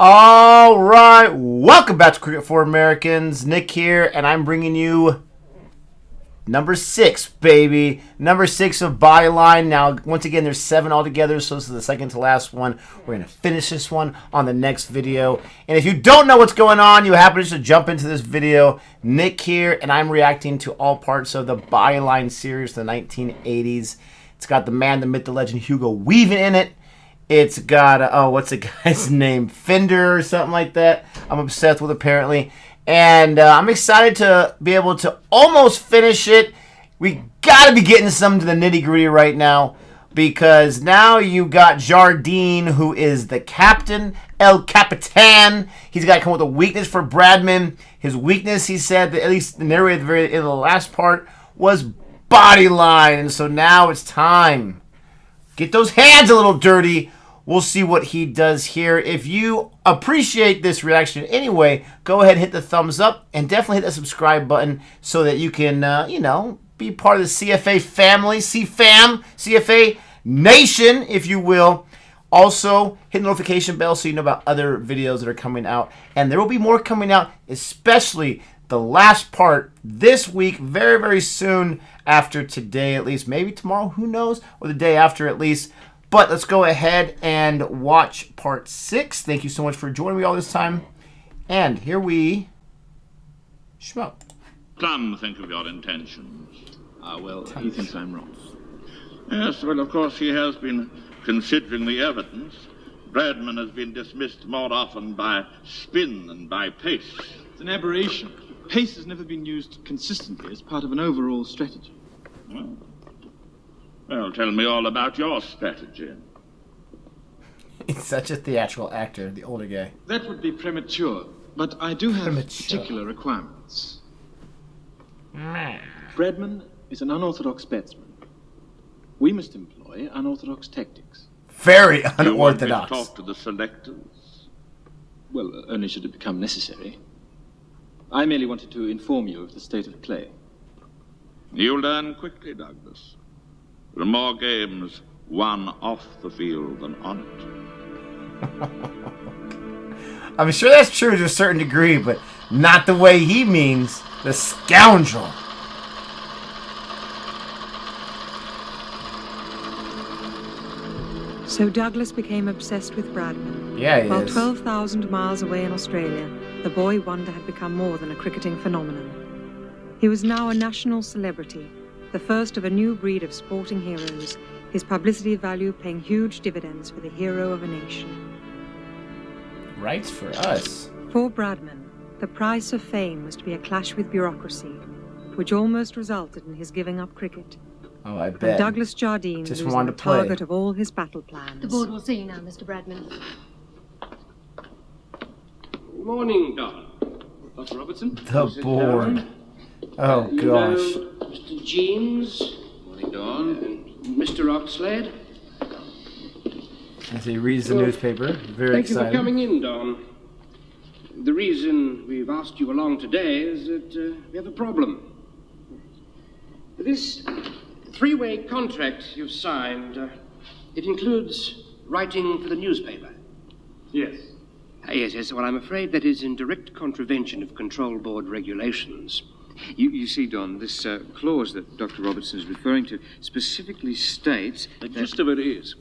All right, welcome back to Cricket for Americans. Nick here, and I'm bringing you number 6, baby. Number 6 of Bodyline. Now, once again, there's 7 altogether, so this is the second to last one. We're going to finish this one on the next video. And if you don't know what's going on, you happen just to jump into this video. Nick here, and I'm reacting to all parts of the Bodyline series, the 1980s. It's got the man, the myth, the legend, Hugo Weaving in it. It's got, what's the guy's name? Fender or something like that. I'm obsessed with, apparently. And I'm excited to be able to almost finish it. We got to be getting some to the nitty-gritty right now. Because now you got Jardine, who is the captain, El Capitan. He's got to come with a weakness for Bradman. His weakness, he said, at least the narrator at the very end of the last part, was Bodyline. And so now it's time. Get those hands a little dirty. We'll see what he does here. If you appreciate this reaction anyway, go ahead and hit the thumbs up and definitely hit the subscribe button so that you can, be part of the CFA family, CFA Nation, if you will. Also, hit the notification bell so you know about other videos that are coming out. And there will be more coming out, especially the last part this week, very, very soon after today, at least. Maybe tomorrow, who knows, or the day after at least. But let's go ahead and watch part 6. Thank you so much for joining me all this time. And here we schmo. Plum, think of your intentions. Well, he thinks I'm wrong. Yes, well, of course, he has been considering the evidence. Bradman has been dismissed more often by spin than by pace. It's an aberration. Pace has never been used consistently as part of an overall strategy. Well, tell me all about your strategy. He's such a theatrical actor, the older guy. That would be premature, but I do have particular requirements. Bradman is an unorthodox batsman. We must employ unorthodox tactics. Very unorthodox. You want me to talk to the selectors? Well, only should it become necessary. I merely wanted to inform you of the state of play. You'll learn quickly, Douglas. There are more games won off the field than on it. I'm sure that's true to a certain degree, but not the way he means. The scoundrel. So Douglas became obsessed with Bradman. Yeah, he While is. 12,000 miles away in Australia, the boy wonder had become more than a cricketing phenomenon. He was now a national celebrity, the first of a new breed of sporting heroes, his publicity value paying huge dividends for the hero of a nation. Rights for us. For Bradman, the price of fame was to be a clash with bureaucracy, which almost resulted in his giving up cricket. Oh, I And bet. Douglas Jardine Just losing wanted the to play. target of all his battle plans. The board will see you now, Mr. Bradman. Good morning, Don. Dr. Robertson. The board. Oh, You gosh. know Mr. Jeames. Morning, Dawn. And Mr. Oxlade. As he reads the newspaper, very Thank excited. you for coming in, Don. The reason we've asked you along today is that we have a problem. This three-way contract you've signed, it includes writing for the newspaper. Yes. Yes. Well, I'm afraid that is in direct contravention of Control Board regulations. You see, Don, this clause that Dr. Robertson is referring to specifically states The that... gist of it is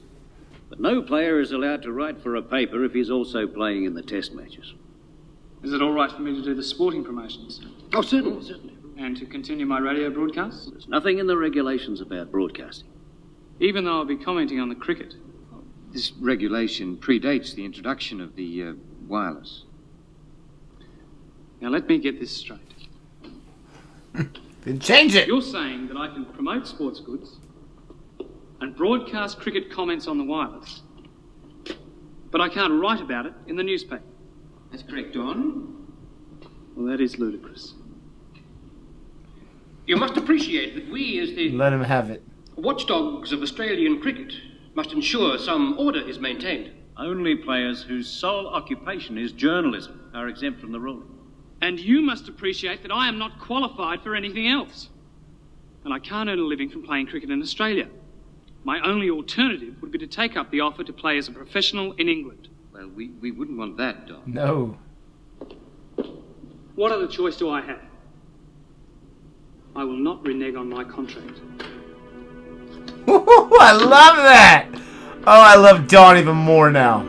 that no player is allowed to write for a paper if he's also playing in the test matches. Is it all right for me to do the sporting promotions Oh, certainly. and to continue my radio broadcasts? There's nothing in the regulations about broadcasting. Even though I'll be commenting on the cricket. This regulation predates the introduction of the wireless. Now let me get this straight. Then change it. You're saying that I can promote sports goods and broadcast cricket comments on the wireless, but I can't write about it in the newspaper. That's correct, Don. Well, that is ludicrous. You must appreciate that we, as the Let him have it. watchdogs of Australian cricket, must ensure some order is maintained. Only players whose sole occupation is journalism are exempt from the rule. And you must appreciate that I am not qualified for anything else. And I can't earn a living from playing cricket in Australia. My only alternative would be to take up the offer to play as a professional in England. Well, we wouldn't want that, Don. No. What other choice do I have? I will not renege on my contract. I love that! Oh, I love Don even more now.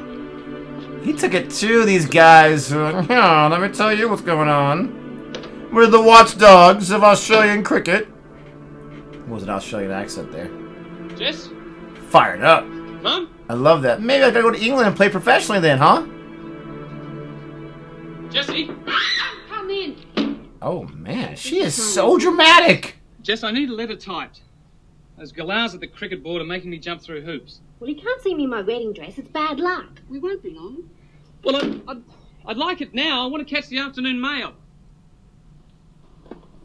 He took it to these guys. Yeah, let me tell you what's going on. We're the watchdogs of Australian cricket. What was an Australian accent there? Jess? Fired up. Mum? I love that. Maybe I gotta go to England and play professionally then, huh? Jessie? Come in. Oh, man. She is so dramatic. Jess, I need a letter typed. Those galahs at the cricket board are making me jump through hoops. Well, you can't see me in my wedding dress. It's bad luck. We won't be long. Well, I'd like it now. I want to catch the afternoon mail.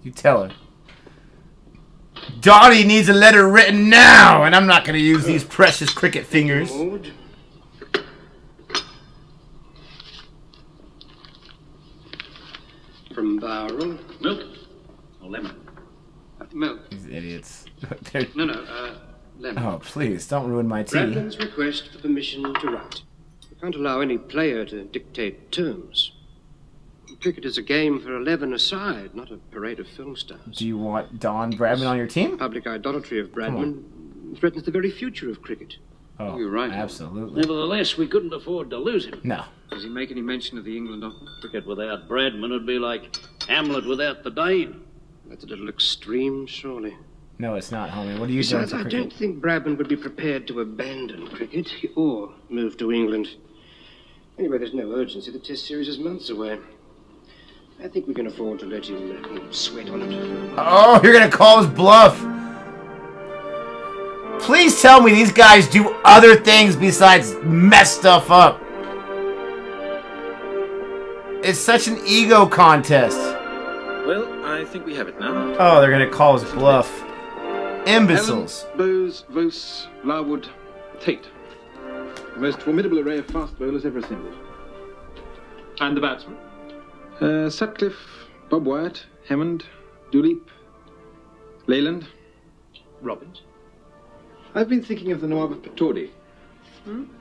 You tell her. Donnie needs a letter written now, and I'm not going to use these precious cricket fingers. From Varun. Milk or lemon? Milk. These idiots. No, lemon. Oh, please, don't ruin my tea. Bradman's request for permission to write. We can't allow any player to dictate terms. Cricket is a game for 11 aside, not a parade of film stars. Do you want Don Bradman on your team? Public idolatry of Bradman threatens the very future of cricket. Oh, You're right. absolutely. Nevertheless, we couldn't afford to lose him. No. Does he make any mention of the England offer? Cricket without Bradman would be like Hamlet without the Dane. That's a little extreme, surely. No, it's not, homie. What are you doing Besides, for I cricket? don't think Bradman would be prepared to abandon cricket or move to England. Anyway, there's no urgency. The Test series is months away. I think we can afford to let him sweat on it. Oh, you're going to call his bluff. Please tell me these guys do other things besides mess stuff up. It's such an ego contest. Well, I think we have it now. Oh, they're going to call his bluff. Imbeciles. Allen, Bowes, Vos, Larwood, Tate. The most formidable array of fast bowlers ever assembled. And the batsman? Sutcliffe, Bob Wyatt, Hammond, Duleep, Leyland. Robbins. I've been thinking of the Nawab of Pataudi.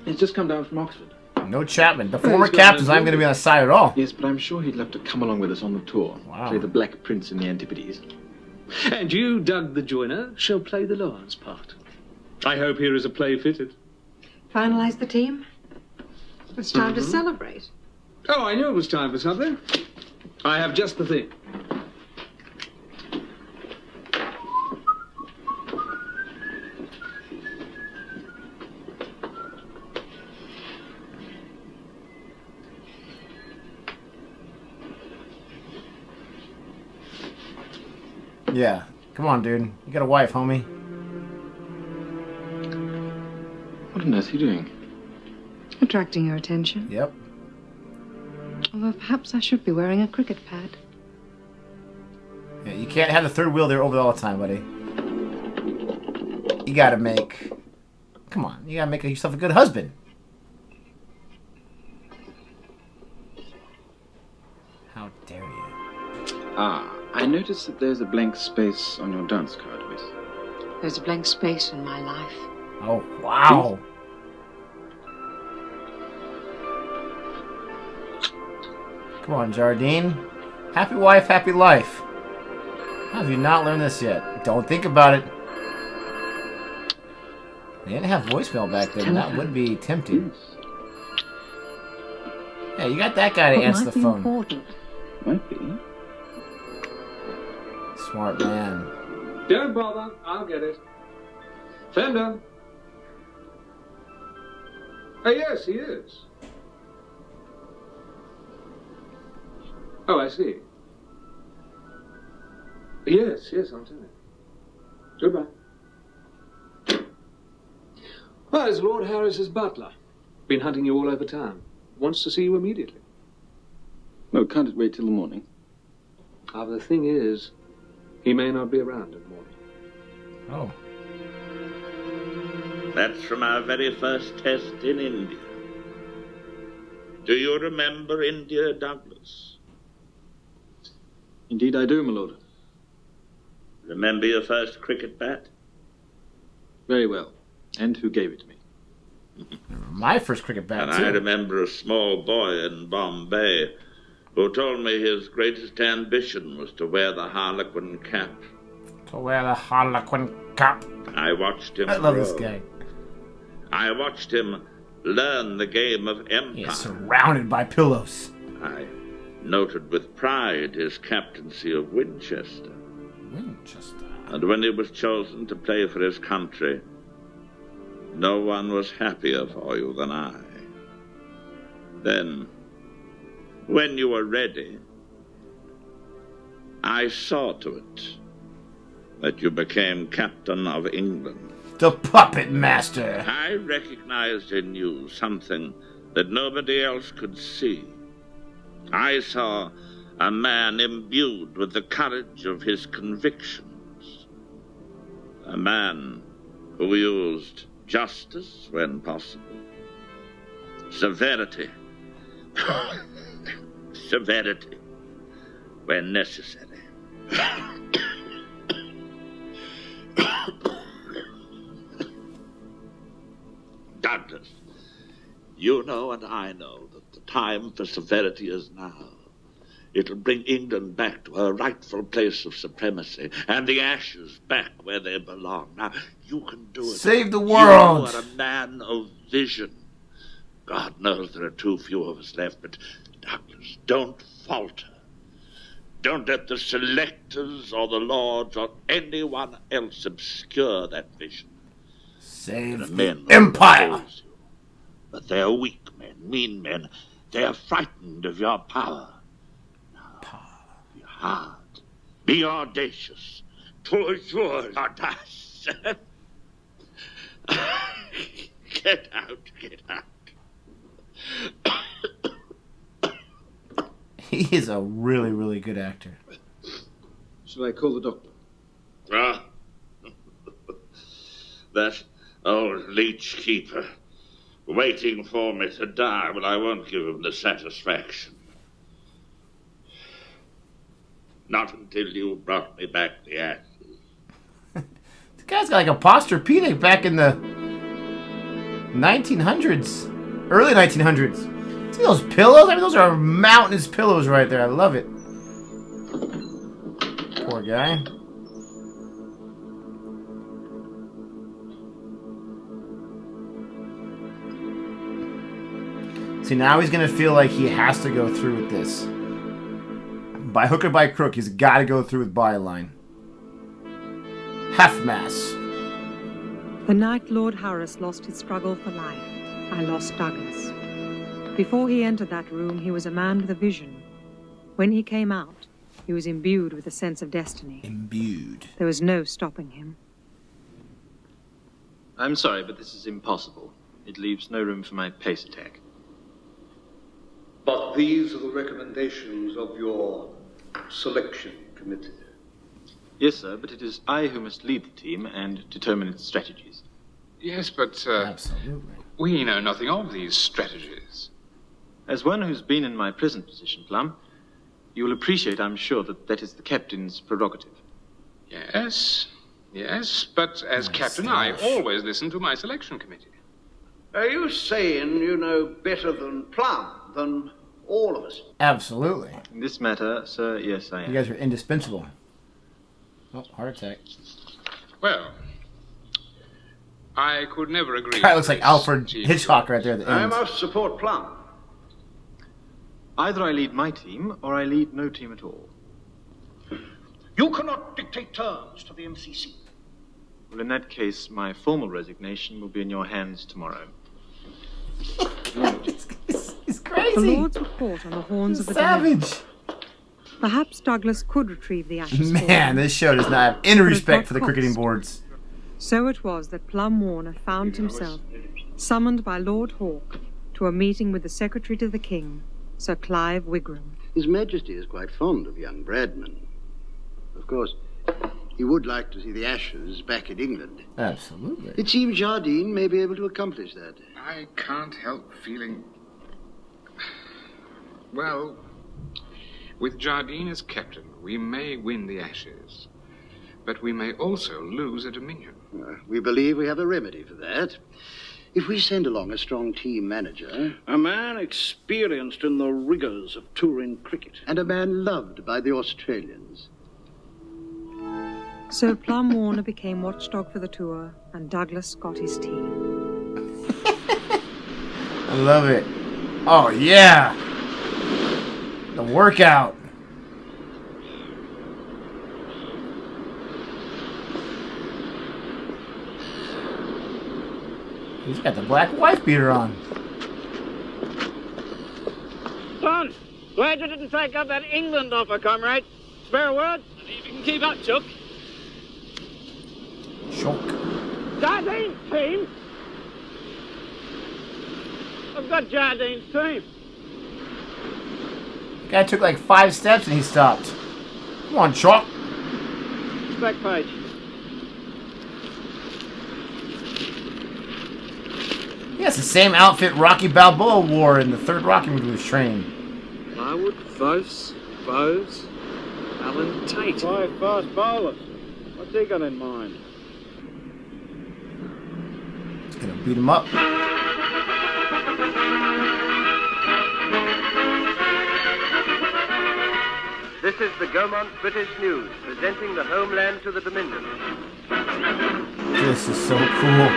He's just come down from Oxford. No Chapman. The former captain's not going to be on the side at all. Yes, but I'm sure he'd love to come along with us on the tour. Wow. Play the Black Prince in the Antipodes. And you, Doug the joiner, shall play the Lawrence part. I hope here is a play fitted. Finalize the team? It's time to celebrate. Oh, I knew it was time for something. I have just the thing. Yeah. Come on, dude. You got a wife, homie. What on earth are you doing? Attracting your attention. Yep. Although perhaps I should be wearing a cricket pad. Yeah, you can't have the third wheel there over all the time, buddy. You gotta make... Come on. You gotta make yourself a good husband. How dare you? Ah, I noticed that there's a blank space on your dance card, miss. There's a blank space in my life. Oh, wow. Come on, Jardine. Happy wife, happy life. How have you not learned this yet? Don't think about it. They didn't have voicemail back then. That would be tempting. Yeah, you got that guy to answer the phone. Important. Might be. Smart man. Don't bother. I'll get it. Fender. Oh, yes, he is. Oh, I see. Yes, I'll tell you. Goodbye. Well, it's Lord Harris's butler. Been hunting you all over town. Wants to see you immediately. No, can't it wait till the morning? The thing is, he may not be around in the morning. Oh. That's from our very first test in India. Do you remember India, Douglas? Indeed I do, my lord. Remember your first cricket bat? Very well. And who gave it to me? My first cricket bat, And too. I remember a small boy in Bombay who told me his greatest ambition was to wear the Harlequin cap. To wear the Harlequin cap. I watched him I love grow. this guy. I watched him learn the game of empire. He's surrounded by pillows. I noted with pride his captaincy of Winchester. Winchester. And when he was chosen to play for his country, no one was happier for you than I. Then, when you were ready, I saw to it that you became captain of England. The puppet master. I recognized in you something that nobody else could see. I saw a man imbued with the courage of his convictions. A man who used justice when possible. Severity. Severity when necessary. Douglas, you know and I know that the time for severity is now. It'll bring England back to her rightful place of supremacy and the Ashes back where they belong. Now, you can do it. Save the world. You are a man of vision. God knows there are too few of us left, but Douglas, don't falter. Don't let the selectors or the lords or anyone else obscure that vision. Save There are the men empire. who oppose you, but they are weak men, mean men. They are frightened of your power. Be hard. Be audacious. Toujours audace. Get out, get out. He is a really, really good actor. Shall I call the doctor? Ah. That old leech keeper waiting for me to die, but I won't give him the satisfaction. Not until you brought me back the ashes. This guy's got like a posturepedic back in the 1900s. Early 1900s. See those pillows? I mean, those are mountainous pillows right there. I love it. Poor guy. See, now he's going to feel like he has to go through with this. By hook or by crook, he's got to go through with Bodyline. Half-mass. The night Lord Harris lost his struggle for life, I lost Douglas. Before he entered that room, he was a man with a vision. When he came out, he was imbued with a sense of destiny. Imbued. There was no stopping him. I'm sorry, but this is impossible. It leaves no room for my pace attack. But these are the recommendations of your selection committee. Yes, sir, but it is I who must lead the team and determine its strategies. Yes, but Absolutely. we know nothing of these strategies. As one who's been in my present position, Plum, you will appreciate, I'm sure, that that is the captain's prerogative. Yes, yes, but as captain, I always listen to my selection committee. Are you saying you know better than Plum, than all of us? Absolutely. In this matter, sir, yes, I am. You guys are indispensable. Oh, heart attack. Well, I could never agree. Guy looks like with Alfred Chief Hitchcock right there at the I end. must support Plum. Either I lead my team, or I lead no team at all. You cannot dictate terms to the MCC. Well, in that case, my formal resignation will be in your hands tomorrow. He's crazy. The Lords were caught on the horns of the Savage. dilemma. Perhaps Douglas could retrieve the ashes. for Man, him. this show does not have any But at respect what for the cost? cricketing boards. So it was that Plum Warner found himself summoned by Lord Hawke to a meeting with the Secretary to the King, Sir Clive Wigram. His Majesty is quite fond of young Bradman. Of course, he would like to see the Ashes back in England. Absolutely. It seems Jardine may be able to accomplish that. I can't help feeling... Well, with Jardine as captain, we may win the Ashes, but we may also lose a Dominion. We believe we have a remedy for that. If we send along a strong team manager... A man experienced in the rigours of touring cricket. And a man loved by the Australians. So Plum Warner became watchdog for the tour, and Douglas got his team. I love it. Oh, yeah. The workout. He's got the black wife beater on. Son, glad you didn't take up that England offer, comrade. Spare word? See if you can keep up, Chuck. Chuck. Jardine's team? I've got Jardine's team. The guy took like 5 steps and he stopped. Come on, Chuck. Back page. He has the same outfit Rocky Balboa wore in the third Rocky movie he was training. Larwood, Vos, Bowes, Alan Tate. 5 fast bowlers. What's he got in mind? He's gonna beat him up. This is the Gaumont British News, presenting the homeland to the Dominion. This is so cool.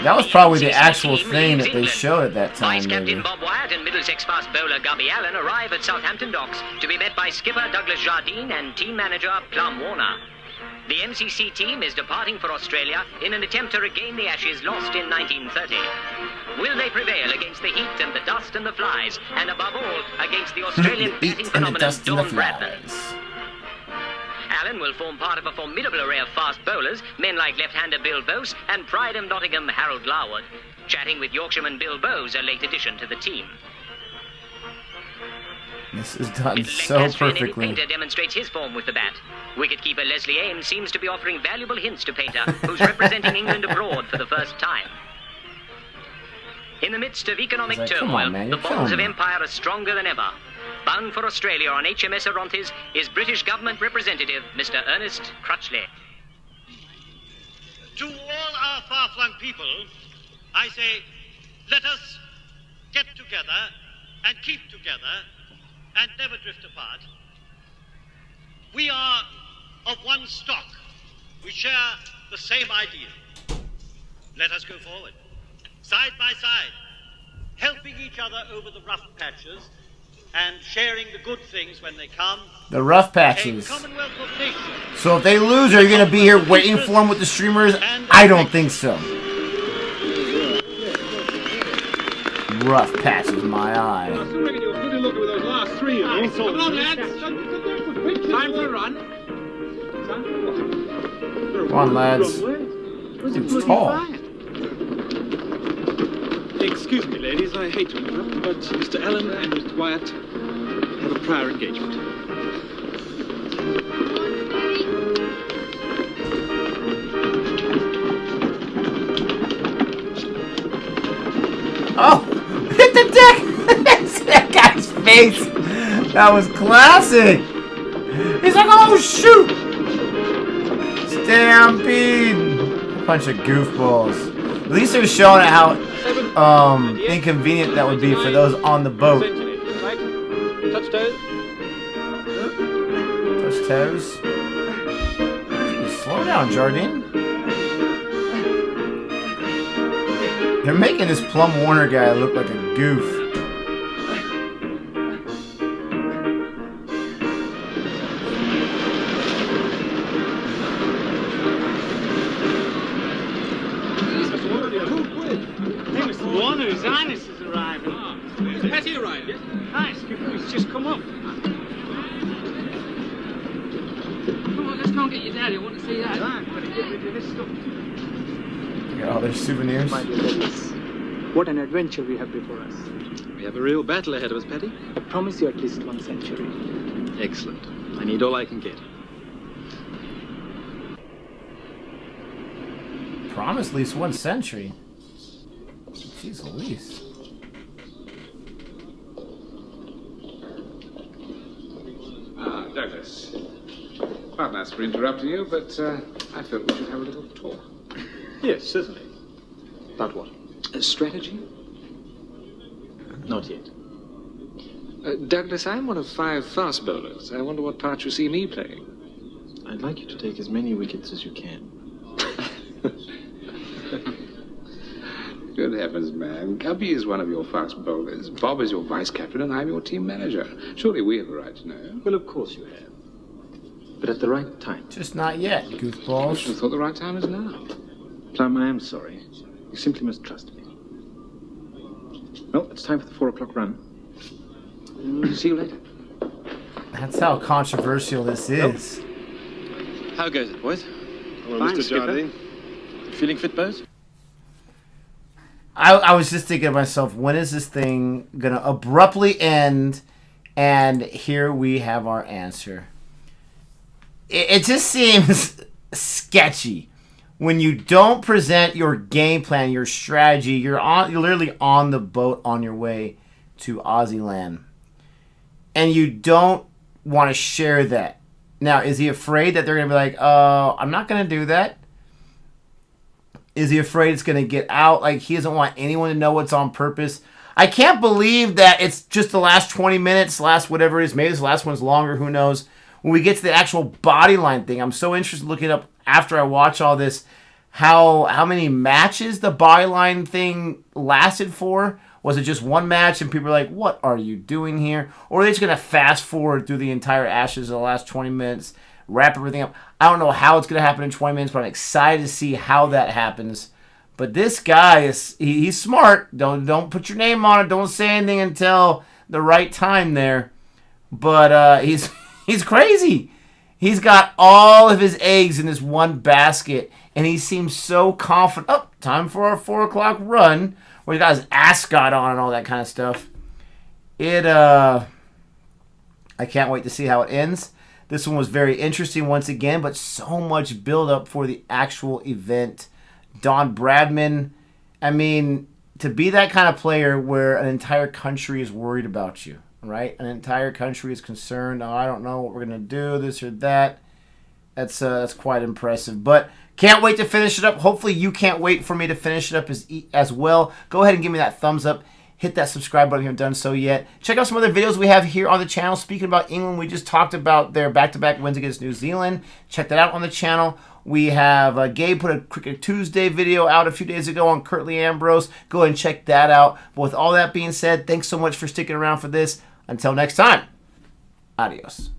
That was probably the actual thing that they showed at that time, Vice maybe. Captain Bob Wyatt and Middlesex fast bowler Gubby Allen arrive at Southampton docks to be met by skipper Douglas Jardine and team manager Plum Warner. The MCC team is departing for Australia in an attempt to regain the Ashes lost in 1930. Will they prevail against the heat and the dust and the flies, and above all, against the Australian batting phenomenon Don Bradman? Allen will form part of a formidable array of fast bowlers, men like left-hander Bill Bose and Pride of Nottingham Harold Larwood. Chatting with Yorkshireman Bill Bose, a late addition to the team. This is done so perfectly. Painter demonstrates his form with the bat. Wicketkeeper Leslie Ames seems to be offering valuable hints to Painter, who's representing England abroad for the first time. In the midst of economic turmoil, the bonds of empire are stronger than ever. Bound for Australia on HMS Orontes is British government representative Mr. Ernest Crutchley. To all our far-flung people, I say, let us get together and keep together and never drift apart. We are of one stock. We share the same ideal. Let us go forward, side by side, helping each other over the rough patches and sharing the good things when they come. The rough patches. So if they lose, are you going to be here waiting for them with the streamers? I don't think so. Rough patches, my eye. I still reckon you're good looking with those last 3, you know. Come on, lads. Time for a run. Come on, lads. Dude's tall. Excuse me, ladies, I hate to interrupt, but Mr. Allen and Mr. Wyatt have a prior engagement. Oh! Hit the deck! That guy's face! That was classic! He's like, oh shoot! Stampede! Bunch of goofballs. At least they're showing how inconvenient that would be for those on the boat. Touch toes. Touch toes. Jeez, slow down, Jardine. They're making this Plum Warner guy look like a goof. Petty arrived. Hi, Skipper. He's just come up. Come on, let's go and get your daddy. I want to see that. They got all their souvenirs. My dear ladies, what an adventure we have before us. We have a real battle ahead of us, Paddy. I promise you at least 1 century. Excellent. I need all I can get. Promise at least 1 century. Jeez Louise. Douglas. Pardon us for interrupting you, but I thought we should have a little talk. Yes, certainly. About what? Strategy? Not yet. Douglas, I'm one of 5 fast bowlers. I wonder what part you see me playing. I'd like you to take as many wickets as you can. Good heavens, man. Gubby is one of your fast bowlers. Bob is your vice captain, and I'm your team manager. Surely we have a right to know. Well, of course you have. But at the right time. Just not yet, goofballs. I should have thought the right time is now. Plum, I am sorry. You simply must trust me. Well, it's time for the 4 o'clock run. See you later. That's how controversial this is. How goes it, boys? Hello, Fine, Mr. Skipper. Jardine. Feeling fit, boys? I was just thinking to myself, when is this thing going to abruptly end? And here we have our answer. It just seems sketchy. When you don't present your game plan, your strategy, you're literally on the boat on your way to Aussie land. And you don't want to share that. Now, is he afraid that they're going to be like, I'm not going to do that? Is he afraid it's going to get out? Like, he doesn't want anyone to know what's on purpose. I can't believe that it's just the last 20 minutes, last whatever it is. Maybe this last one's longer, who knows. When we get to the actual Bodyline thing, I'm so interested in looking up, after I watch all this, how many matches the Bodyline thing lasted for. Was it just one match and people are like, what are you doing here? Or are they just going to fast forward through the entire Ashes of the last 20 minutes, wrap everything up? I don't know how it's going to happen in 20 minutes, but I'm excited to see how that happens. But this guy, he's smart. Don't put your name on it. Don't say anything until the right time there. But he's crazy. He's got all of his eggs in this one basket, and he seems so confident. Oh, time for our 4 o'clock run, where he got his ascot on and all that kind of stuff. I can't wait to see how it ends. This one was very interesting once again, but so much build-up for the actual event. Don Bradman, I mean, to be that kind of player where an entire country is worried about you, right? An entire country is concerned, oh, I don't know what we're going to do, this or that. That's quite impressive. But can't wait to finish it up. Hopefully you can't wait for me to finish it up as well. Go ahead and give me that thumbs up. Hit that subscribe button if you haven't done so yet. Check out some other videos we have here on the channel. Speaking about England, we just talked about their back-to-back wins against New Zealand. Check that out on the channel. We have Gabe put a Cricket Tuesday video out a few days ago on Curtly Ambrose. Go ahead and check that out. But with all that being said, thanks so much for sticking around for this. Until next time, adios.